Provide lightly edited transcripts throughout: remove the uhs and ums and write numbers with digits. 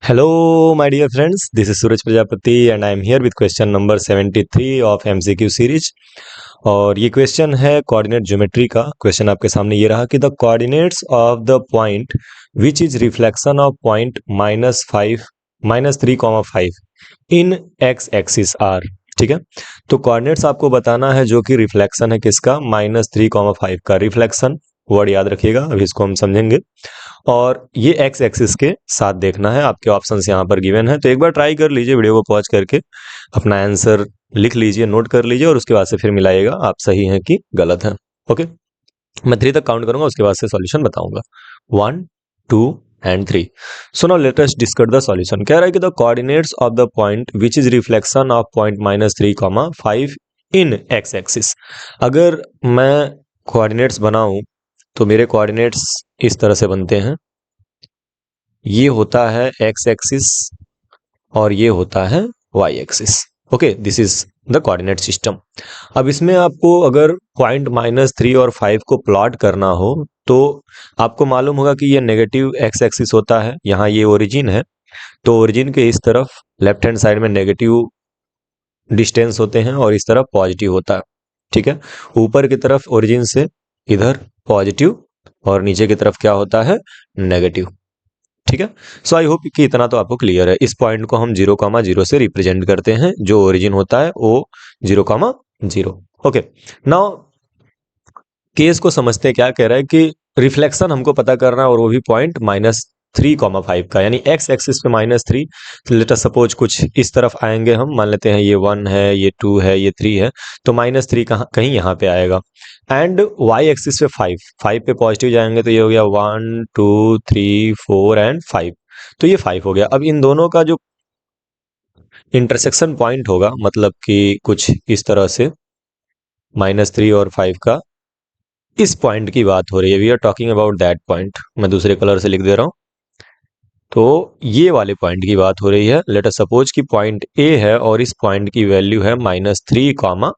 Hello, my dear friends. This is Suraj Prajapati and I am here with question number 73 of MCQ series. और ये question है coordinate geometry का। Question आपके सामने ये रहा कि the coordinates of the point which is reflection of point -3,5 in x axis are. ठीक है, तो कोऑर्डिनेट्स आपको बताना है जो कि रिफ्लेक्शन है किसका, -3,5 का। रिफ्लेक्शन वर्ड याद रखिएगा, अभी इसको हम समझेंगे। और ये एक्स एक्सिस के साथ देखना है। आपके ऑप्शंस यहाँ पर गिवन है, तो एक बार ट्राई कर लीजिए, वीडियो को पॉज करके अपना आंसर लिख लीजिए, नोट कर लीजिए और उसके बाद से फिर मिलाइएगा आप सही हैं कि गलत हैं। ओके, मैं 3 तक काउंट करूंगा, उसके बाद से सॉल्यूशन बताऊंगा। 1, 2 and 3। So now let us discuss the solution. कह रहा है कि the coordinates of the point which is reflection of point -3,5 in x axis. अगर मैं कोऑर्डिनेट्स बनाऊं तो मेरे कोऑर्डिनेट्स इस तरह से बनते हैं। ये होता है एक्स एक्सिस और ये होता है y axis. Okay, this is the coordinate system. अब इसमें आपको अगर पॉइंट -3 और 5 को प्लॉट करना हो तो आपको मालूम होगा कि ये नेगेटिव एक्स एक्सिस होता है। यहाँ ये ओरिजिन है, तो ओरिजिन के इस तरफ लेफ्ट हैंड साइड में नेगेटिव डिस्टेंस होते हैं और इस तरफ पॉजिटिव होता है। ठीक है, ऊपर की तरफ ओरिजिन से इधर पॉजिटिव और नीचे की तरफ क्या होता है, नेगेटिव। ठीक है, सो आई होप कि इतना तो आपको क्लियर है। इस पॉइंट को हम 0,0 से रिप्रेजेंट करते हैं, जो ओरिजिन होता है वो 0,0। ओके, नाउ केस को समझते हैं। क्या कह रहा है कि रिफ्लेक्शन हमको पता करना है और वो भी पॉइंट -3,5 का, यानी एक्स एक्सिस पे -3। लेट अस सपोज कुछ इस तरफ आएंगे हम, मान लेते हैं ये 1 है, ये 2 है, ये 3 है, तो -3 कहीं यहाँ पे आएगा। एंड वाई एक्सिस पे 5 पे पॉजिटिव जाएंगे तो ये हो गया 1 2 3 4 एंड 5, तो ये 5 हो गया। अब इन दोनों का जो इंटरसेक्शन पॉइंट होगा, मतलब कि कुछ इस तरह से -3 और 5 का, इस पॉइंट की बात हो रही है। We are talking about that point. मैं दूसरे कलर से लिख दे रहा हूं, तो ये वाले पॉइंट की बात हो रही है। लेट अस सपोज कि पॉइंट ए है और इस पॉइंट की वैल्यू है -3,5।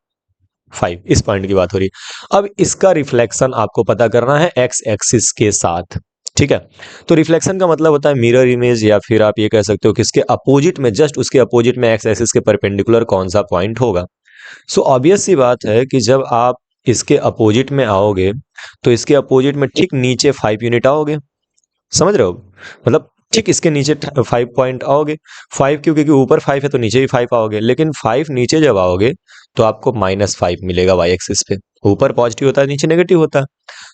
इस पॉइंट की बात हो रही है। अब इसका रिफ्लेक्शन आपको पता करना है एक्स एक्सिस के साथ। ठीक है, तो रिफ्लेक्शन का मतलब होता है मिरर इमेज, या फिर आप ये कह सकते हो कि इसके अपोजिट में, जस्ट उसके अपोजिट में एक्स एक्सिस के परपेंडिकुलर कौन सा पॉइंट होगा। सो ऑब्वियस सी बात है कि जब आप इसके अपोजिट में आओगे तो इसके अपोजिट में ठीक नीचे 5 यूनिट आओगे। समझ रहे हो, मतलब ठीक इसके नीचे 5 पॉइंट आओगे। 5 क्यों, क्योंकि ऊपर 5 है तो नीचे भी 5 आओगे, लेकिन 5 नीचे जब आओगे तो आपको -5 मिलेगा वाई एक्सिस पे। ऊपर पॉजिटिव होता है, नीचे नेगेटिव होता है,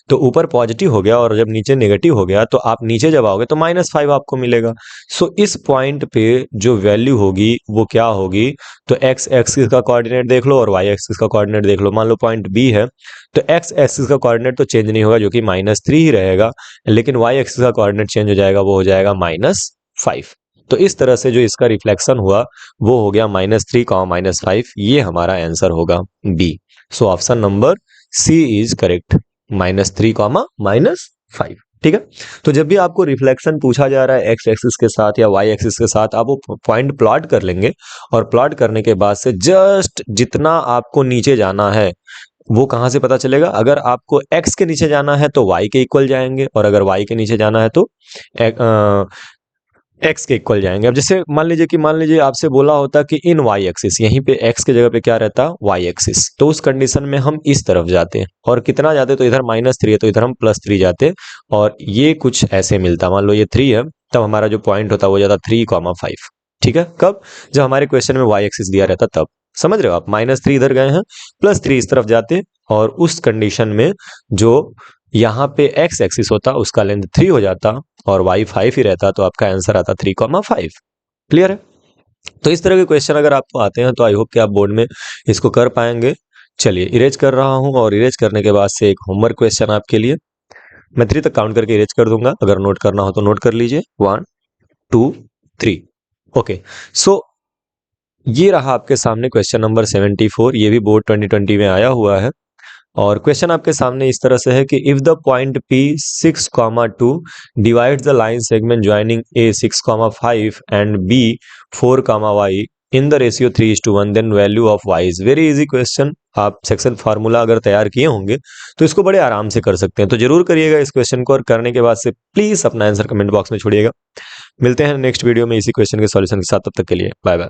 तो ऊपर पॉजिटिव हो गया और जब नीचे नेगेटिव हो गया तो आप नीचे जब आओगे तो -5 आपको मिलेगा। सो इस पॉइंट पे जो वैल्यू होगी वो क्या होगी, तो एक्स एक्सिस का कोऑर्डिनेट देख लो और वाई एक्सिस का कोऑर्डिनेट देख लो। मान लो पॉइंट बी है, तो एक्स एक्सिस का कोऑर्डिनेट तो चेंज नहीं होगा, जो कि -3 ही रहेगा, लेकिन वाई एक्सिस का कोऑर्डिनेट चेंज हो जाएगा, वो हो जाएगा -5। तो इस तरह से जो इसका रिफ्लेक्शन हुआ वो हो गया -3, -5। ये हमारा आंसर होगा B. So option number C is correct, -3, -5। ठीक है, तो जब भी आपको रिफ्लेक्शन पूछा जा रहा है एक्स एक्सिस के साथ या वाई एक्सिस के साथ, आप वो पॉइंट प्लॉट कर लेंगे और प्लॉट करने के बाद से जस्ट जितना आपको नीचे जाना है वो कहां से पता चलेगा। अगर आपको x के नीचे जाना है तो y के इक्वल जाएंगे, और अगर y के नीचे जाना है तो x के इक्वल जाएंगे। अब जैसे मान लीजिए आपसे बोला होता कि इन y एक्सिस, यहीं पे x के जगह पे क्या रहता, y एक्सिस, तो उस कंडीशन में हम इस तरफ जाते और कितना जाते, तो इधर -3 है तो इधर हम +3 जाते, और ये कुछ ऐसे मिलता। मान लो ये 3 है, तब हमारा जो पॉइंट होता वो जाता 3,5। ठीक है, कब, जब हमारे क्वेश्चन में y एक्सिस दिया रहता तब। समझ रहे हो आप, -3 इधर गए हैं, +3 इस तरफ जाते, और उस कंडीशन में जो यहाँ पे x एक्सिस होता उसका लेंथ 3 हो जाता और y 5 ही रहता, तो आपका आंसर आता 3,5। क्लियर है, तो इस तरह के क्वेश्चन अगर आपको आते हैं तो आई होप कि आप बोर्ड में इसको कर पाएंगे। चलिए इरेज कर रहा हूं, और इरेज करने के बाद से एक होमवर्क क्वेश्चन आपके लिए। मैं 3 तक काउंट करके इरेज कर दूंगा, अगर नोट करना हो तो नोट कर लीजिए। 1 2 3। ओके, सो ये रहा आपके सामने क्वेश्चन नंबर 74। ये भी बोर्ड 2020 में आया हुआ है, और क्वेश्चन आपके सामने इस तरह से है कि if the point P 6,2 divides the line segment joining A 6,5 and B 4, y in the ratio 3:1, then value of y is. Very easy question, आप सेक्शन फार्मूला अगर तैयार किए होंगे तो इसको बड़े आराम से कर सकते हैं। तो जरूर करिएगा इस क्वेश्चन को, और करने के बाद से प्लीज अपना आंसर कमेंट बॉक्स में छोड़िएगा। मिलते हैं नेक्स्ट वीडियो में इसी क्वेश्चन के सॉल्यूशन के साथ, तब तक के लिए बाय बाय।